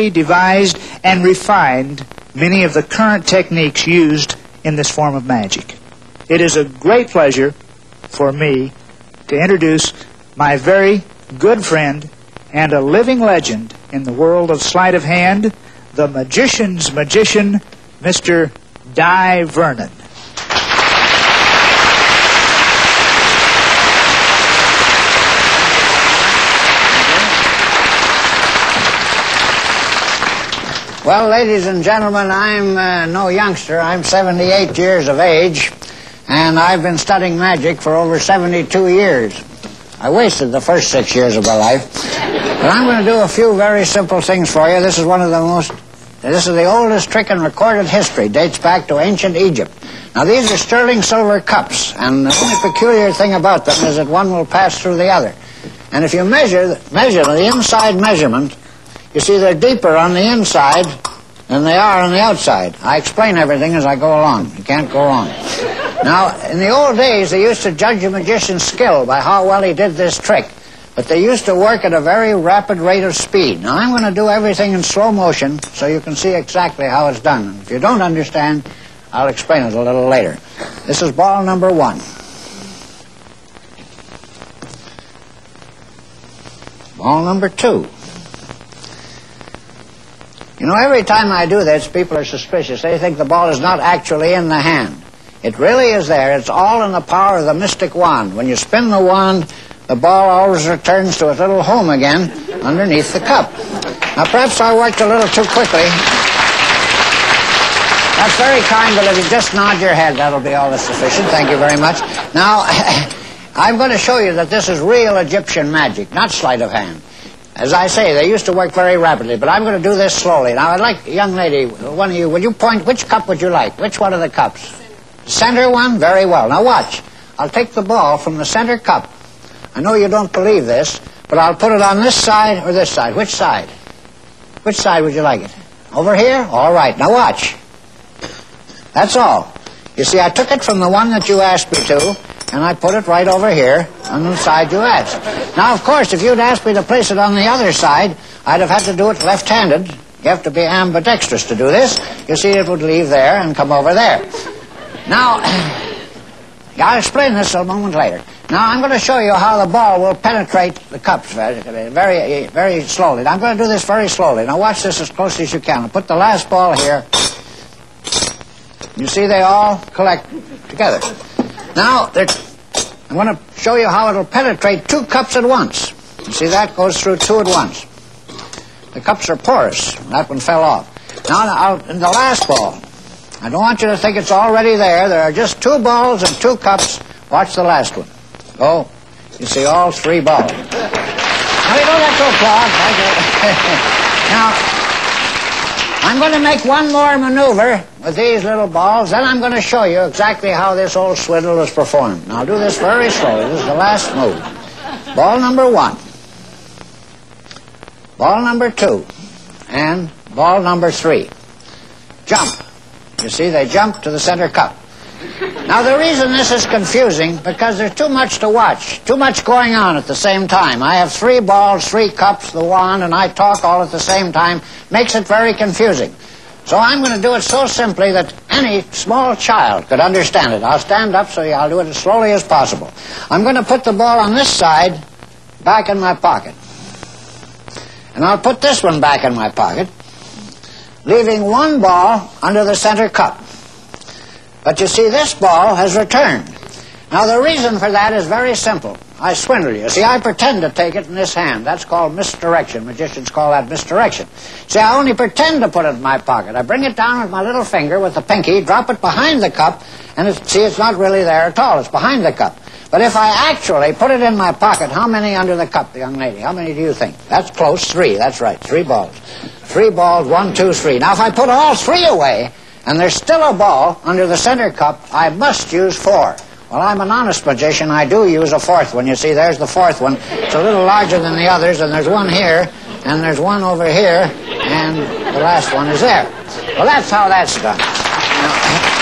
devised and refined many of the current techniques used in this form of magic. It is a great pleasure for me to introduce my very good friend and a living legend in the world of sleight of hand, the magician's magician, Mr. Dai Vernon. Well, ladies and gentlemen, I'm no youngster. I'm 78 years of age, and I've been studying magic for over 72 years. I wasted the first 6 years of my life. But I'm going to do a few very simple things for you. This is the oldest trick in recorded history. Dates back to ancient Egypt. Now, these are sterling silver cups, and the only peculiar thing about them is that one will pass through the other. And if you measure the inside measurement, you see they're deeper on the inside than they are on the outside. I explain everything as I go along. You can't go wrong. Now, in the old days, they used to judge a magician's skill by how well he did this trick. But they used to work at a very rapid rate of speed. Now, I'm going to do everything in slow motion so you can see exactly how it's done. And if you don't understand, I'll explain it a little later. This is ball number 1. Ball number 2. You know, every time I do this, people are suspicious. They think the ball is not actually in the hand. It really is there. It's all in the power of the mystic wand. When you spin the wand, the ball always returns to its little home again underneath the cup. Now, perhaps I worked a little too quickly. That's very kind, but if you just nod your head, that'll be all that's sufficient. Thank you very much. Now, I'm going to show you that this is real Egyptian magic, not sleight of hand. As I say, they used to work very rapidly, but I'm going to do this slowly. Now, I'd like, young lady, one of you, would you point, which cup would you like? Which one of the cups? Center one? Very well. Now, watch. I'll take the ball from the center cup. I know you don't believe this, but I'll put it on this side or this side. Which side? Which side would you like it? Over here? All right. Now, watch. That's all. You see, I took it from the one that you asked me to, and I put it right over here on the side you asked. Now, of course, if you'd asked me to place it on the other side, I'd have had to do it left-handed. You have to be ambidextrous to do this. You see, it would leave there and come over there. Now, I'll explain this a moment later. Now, I'm going to show you how the ball will penetrate the cups very, very slowly. Now, I'm going to do this very slowly. Now, watch this as closely as you can. I'll put the last ball here. You see, they all collect together. Now, I'm going to show you how it'll penetrate 2 cups at once. You see, that goes through 2 at once. The cups are porous. That one fell off. Now, in the last ball, I don't want you to think it's already there. There are just 2 balls and 2 cups. Watch the last one. Oh, you see all 3 balls. Now, you don't have to applaud. Now, I'm going to make one more maneuver with these little balls, then I'm going to show you exactly how this old swindle is performed. Now, I'll do this very slowly. This is the last move. Ball number 1. Ball number 2. And ball number 3. Jump. You see, they jump to the center cup. Now, the reason this is confusing, because there's too much to watch, too much going on at the same time. I have 3 balls, 3 cups, the wand, and I talk all at the same time. Makes it very confusing. So I'm going to do it so simply that any small child could understand it. I'll stand up, so I'll do it as slowly as possible. I'm going to put the ball on this side back in my pocket. And I'll put this one back in my pocket, leaving 1 ball under the center cup. But you see, this ball has returned. Now, the reason for that is very simple. I swindle you. See, I pretend to take it in this hand. That's called misdirection. Magicians call that misdirection. See, I only pretend to put it in my pocket. I bring it down with my little finger with the pinky, drop it behind the cup, and see, it's not really there at all. It's behind the cup. But if I actually put it in my pocket, how many under the cup, young lady? How many do you think? That's close. 3. That's right. 3 balls. 3 balls. 1, 2, 3. Now, if I put all 3 away, and there's still a ball under the center cup, I must use 4. Well, I'm an honest magician. I do use a 4th one. You see, there's the 4th one. It's a little larger than the others, and there's 1 here, and there's 1 over here, and the last one is there. Well, that's how that's done. Now,